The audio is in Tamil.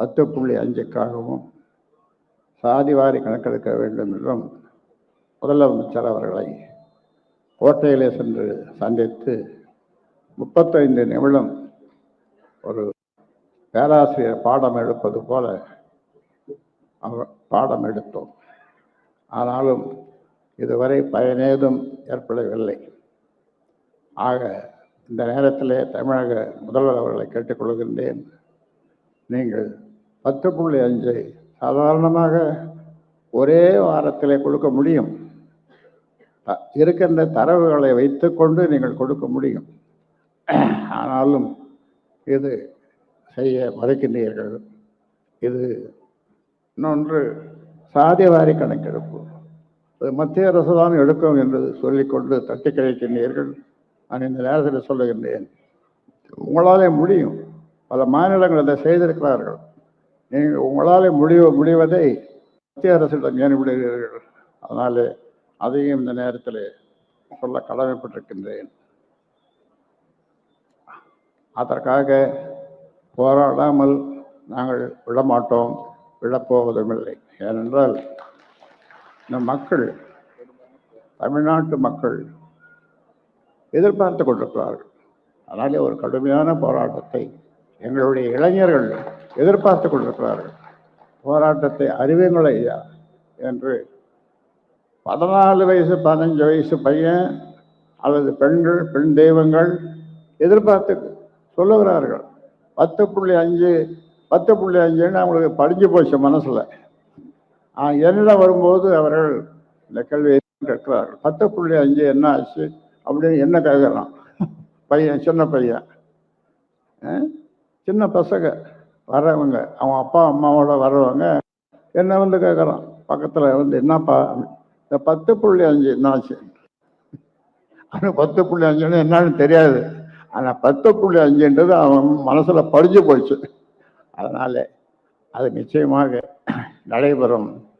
10.5க்காகவும் சாதிவாரி கணக்கெடுக்க வேண்டும் என்றும் முதலமைச்சர் அவர்களை கோட்டையிலே சென்று சந்தித்து 35 நிமிடம் ஒரு பேராசிரியர் பாடம் எடுப்பது போல பாடம் எடுத்தோம். ஆனாலும் இதுவரை பயனேதும் ஏற்படவில்லை. ஆக இந்த நேரத்திலே தமிழக முதல்வர் அவர்களை கேட்டுக்கொள்கின்றேன். நீங்கள் 10.5 சாதாரணமாக ஒரே வாரத்திலே கொடுக்க முடியும். இருக்கின்ற தரவுகளை வைத்துக்கொண்டு நீங்கள் கொடுக்க முடியும். ஆனாலும் இது செய்ய மறுக்கின்றீர்கள். இது இன்னொன்று சாதிவாரி கணக்கெடுப்பு. மத்திய அரசு தான் எடுக்கும் என்று சொல்லிக்கொண்டு தட்டி கழிக்கின்றீர்கள். நான் இந்த நேரத்தில் சொல்லுகின்றேன், உங்களாலே முடியும். பல மாநிலங்கள் அதை செய்திருக்கிறார்கள். நீங்கள் உங்களாலே முடிவதை மத்திய அரசிடம் ஏன் விடுகிறீர்கள்? அதனாலே அதையும் இந்த நேரத்தில் சொல்ல கடமைப்பட்டிருக்கின்றேன். அதற்காக போராடாமல் நாங்கள் விடமாட்டோம், விடப்போவதுமில்லை. ஏனென்றால் இந்த மக்கள், தமிழ்நாட்டு மக்கள் எதிர்பார்த்து கொண்டிருக்கிறார்கள். அதனாலே ஒரு கடுமையான போராட்டத்தை எங்களுடைய இளைஞர்கள் எதிர்பார்த்து கொண்டிருக்கிறார்கள். போராட்டத்தை அறிவுங்கள் ஐயா என்று 14 வயசு 15 வயசு பையன் அல்லது பெண்கள், பெண் தெய்வங்கள் எதிர்பார்த்து சொல்லுகிறார்கள். 10.5 அவங்களுக்கு படிஞ்சு போச்சு மனசில். என்னிடம் வரும்போது அவர்கள் இந்த கேள்வியை கேட்கிறார்கள், 10.5 என்ன ஆச்சு அப்படின்னு என்ன கேட்குறான் பையன், சின்ன பையன், சின்ன பசங்க வர்றவங்க, அவன் அப்பா அம்மாவோட வர்றவங்க என்ன வந்து கேட்குறான் பக்கத்தில் வந்து, என்னப்பா இந்த 10.5 என்னாச்சு? அது 10.5 என்னன்னு தெரியாது. ஆனால் 10.5ன்றது அவன் மனசில் படிஞ்சு போச்சு. அதனால அது நிச்சயமாக நடைபெறும்.